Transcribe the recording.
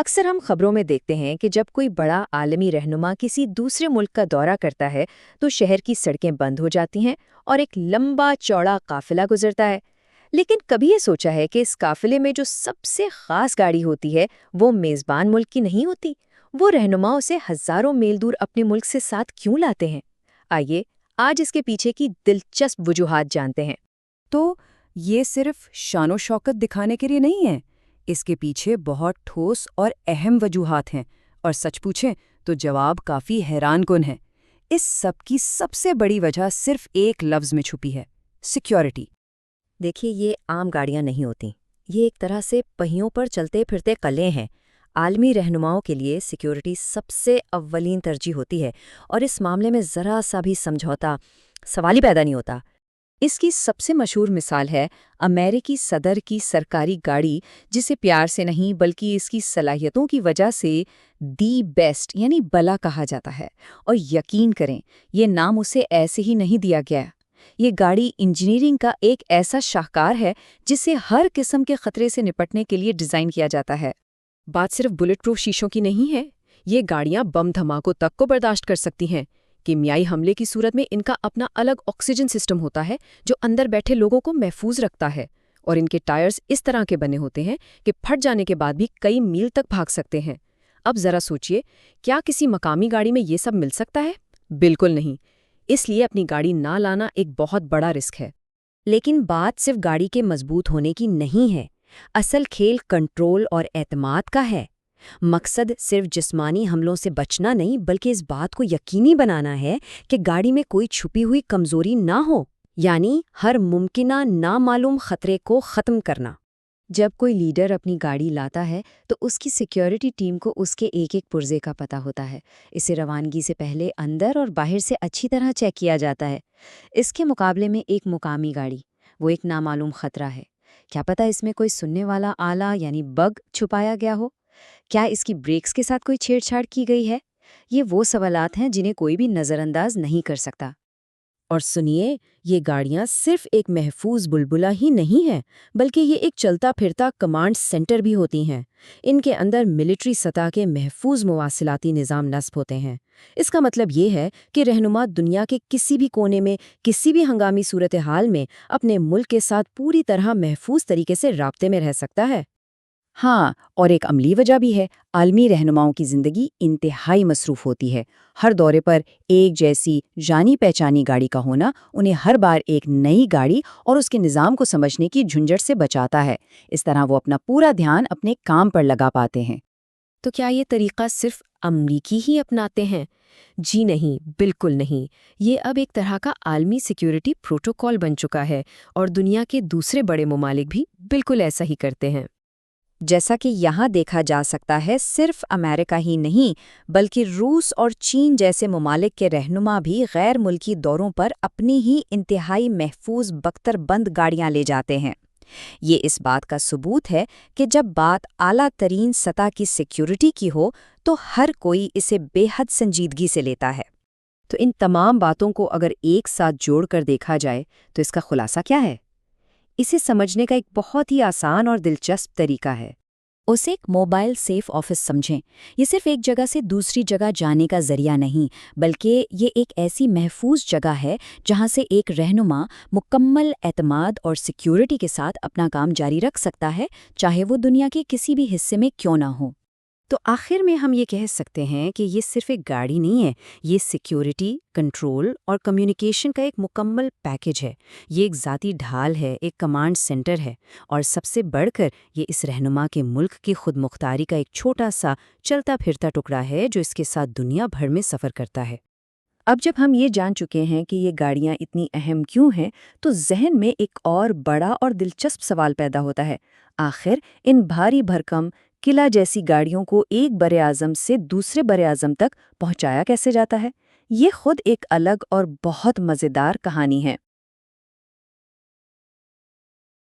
اکثر ہم خبروں میں دیکھتے ہیں کہ جب کوئی بڑا عالمی رہنما کسی دوسرے ملک کا دورہ کرتا ہے تو شہر کی سڑکیں بند ہو جاتی ہیں اور ایک لمبا چوڑا قافلہ گزرتا ہے۔ لیکن کبھی یہ سوچا ہے کہ اس قافلے میں جو سب سے خاص گاڑی ہوتی ہے وہ میزبان ملک کی نہیں ہوتی؟ وہ رہنما اسے ہزاروں میل دور اپنے ملک سے ساتھ کیوں لاتے ہیں؟ آئیے آج اس کے پیچھے کی دلچسپ وجوہات جانتے ہیں۔ تو یہ صرف شان و شوکت دکھانے کے لیے نہیں ہے، اس کے پیچھے بہت ٹھوس اور اہم وجوہات ہیں، اور سچ پوچھیں تو جواب کافی حیران کن ہے۔ اس سب کی سب سے بڑی وجہ صرف ایک لفظ میں چھپی ہے: سیکیورٹی۔ دیکھیے، یہ عام گاڑیاں نہیں ہوتیں، یہ ایک طرح سے پہیوں پر چلتے پھرتے قلعے ہیں۔ عالمی رہنماؤں کے لیے سیکیورٹی سب سے اولین ترجیح ہوتی ہے، اور اس معاملے میں ذرا سا بھی سمجھوتا سوال ہی پیدا نہیں ہوتا۔ اس کی سب سے مشہور مثال ہے امریکی صدر کی سرکاری گاڑی، جسے پیار سے نہیں بلکہ اس کی صلاحیتوں کی وجہ سے دی بیسٹ یعنی بلا کہا جاتا ہے۔ اور یقین کریں، یہ نام اسے ایسے ہی نہیں دیا گیا۔ یہ گاڑی انجینئرنگ کا ایک ایسا شاہکار ہے جسے ہر قسم کے خطرے سے نپٹنے کے لیے ڈیزائن کیا جاتا ہے۔ بات صرف بلٹ پروف شیشوں کی نہیں ہے، یہ گاڑیاں بم دھماکوں تک کو برداشت کر سکتی ہیں۔ کیمیائی حملے کی صورت میں ان کا اپنا الگ آکسیجن سسٹم ہوتا ہے جو اندر بیٹھے لوگوں کو محفوظ رکھتا ہے، اور ان کے ٹائرز اس طرح کے بنے ہوتے ہیں کہ پھٹ جانے کے بعد بھی کئی میل تک بھاگ سکتے ہیں۔ اب ذرا سوچئے، کیا کسی مقامی گاڑی میں یہ سب مل سکتا ہے؟ بالکل نہیں۔ اس لیے اپنی گاڑی نہ لانا ایک بہت بڑا رسک ہے۔ لیکن بات صرف گاڑی کے مضبوط ہونے کی نہیں ہے، اصل کھیل کنٹرول اور اعتماد کا ہے۔ مقصد صرف جسمانی حملوں سے بچنا نہیں بلکہ اس بات کو یقینی بنانا ہے کہ گاڑی میں کوئی چھپی ہوئی کمزوری نہ ہو، یعنی ہر ممکنہ نامعلوم خطرے کو ختم کرنا۔ جب کوئی لیڈر اپنی گاڑی لاتا ہے تو اس کی سیکیورٹی ٹیم کو اس کے ایک ایک پرزے کا پتہ ہوتا ہے۔ اسے روانگی سے پہلے اندر اور باہر سے اچھی طرح چیک کیا جاتا ہے۔ اس کے مقابلے میں ایک مقامی گاڑی، وہ ایک نامعلوم خطرہ ہے۔ کیا پتہ اس میں کوئی سننے والا آلہ یعنی بگ چھپایا گیا ہو؟ کیا اس کی بریکس کے ساتھ کوئی چھیڑ چھاڑ کی گئی ہے؟ یہ وہ سوالات ہیں جنہیں کوئی بھی نظر انداز نہیں کر سکتا۔ اور سنیے، یہ گاڑیاں صرف ایک محفوظ بلبلہ ہی نہیں ہے، بلکہ یہ ایک چلتا پھرتا کمانڈ سینٹر بھی ہوتی ہیں۔ ان کے اندر ملٹری سطح کے محفوظ مواصلاتی نظام نصب ہوتے ہیں۔ اس کا مطلب یہ ہے کہ رہنما دنیا کے کسی بھی کونے میں کسی بھی ہنگامی صورتحال میں اپنے ملک کے ساتھ پوری طرح محفوظ طریقے سے رابطے میں رہ سکتا ہے۔ ہاں، اور ایک عملی وجہ بھی ہے۔ عالمی رہنماؤں کی زندگی انتہائی مصروف ہوتی ہے۔ ہر دورے پر ایک جیسی جانی پہچانی گاڑی کا ہونا انہیں ہر بار ایک نئی گاڑی اور اس کے نظام کو سمجھنے کی جھنجھٹ سے بچاتا ہے۔ اس طرح وہ اپنا پورا دھیان اپنے کام پر لگا پاتے ہیں۔ تو کیا یہ طریقہ صرف امریکی ہی اپناتے ہیں؟ جی نہیں، بالکل نہیں۔ یہ اب ایک طرح کا عالمی سیکیورٹی پروٹوکول بن چکا ہے، اور دنیا کے دوسرے بڑے ممالک بھی بالکل ایسا ہی کرتے ہیں۔ جیسا کہ یہاں دیکھا جا سکتا ہے، صرف امریکہ ہی نہیں بلکہ روس اور چین جیسے ممالک کے رہنما بھی غیر ملکی دوروں پر اپنی ہی انتہائی محفوظ بختر بند گاڑیاں لے جاتے ہیں۔ یہ اس بات کا ثبوت ہے کہ جب بات اعلیٰ ترین سطح کی سیکیورٹی کی ہو تو ہر کوئی اسے بے حد سنجیدگی سے لیتا ہے۔ تو ان تمام باتوں کو اگر ایک ساتھ جوڑ کر دیکھا جائے تو اس کا خلاصہ کیا ہے؟ اسے سمجھنے کا ایک بہت ہی آسان اور دلچسپ طریقہ ہے۔ اسے ایک موبائل سیف آفس سمجھیں۔ یہ صرف ایک جگہ سے دوسری جگہ جانے کا ذریعہ نہیں، بلکہ یہ ایک ایسی محفوظ جگہ ہے جہاں سے ایک رہنما مکمل اعتماد اور سیکیورٹی کے ساتھ اپنا کام جاری رکھ سکتا ہے، چاہے وہ دنیا کے کسی بھی حصے میں کیوں نہ ہو۔ تو آخر میں ہم یہ کہہ سکتے ہیں کہ یہ صرف ایک گاڑی نہیں ہے، یہ سیکیورٹی، کنٹرول اور کمیونیکیشن کا ایک مکمل پیکج ہے۔ یہ ایک ذاتی ڈھال ہے، ایک کمانڈ سینٹر ہے، اور سب سے بڑھ کر یہ اس رہنما کے ملک کی خود مختاری کا ایک چھوٹا سا چلتا پھرتا ٹکڑا ہے جو اس کے ساتھ دنیا بھر میں سفر کرتا ہے۔ اب جب ہم یہ جان چکے ہیں کہ یہ گاڑیاں اتنی اہم کیوں ہیں، تو ذہن میں ایک اور بڑا اور دلچسپ سوال پیدا ہوتا ہے: آخر ان بھاری بھرکم قلعہ جیسی گاڑیوں کو ایک براعظم سے دوسرے براعظم تک پہنچایا کیسے جاتا ہے؟ یہ خود ایک الگ اور بہت مزیدار کہانی ہے۔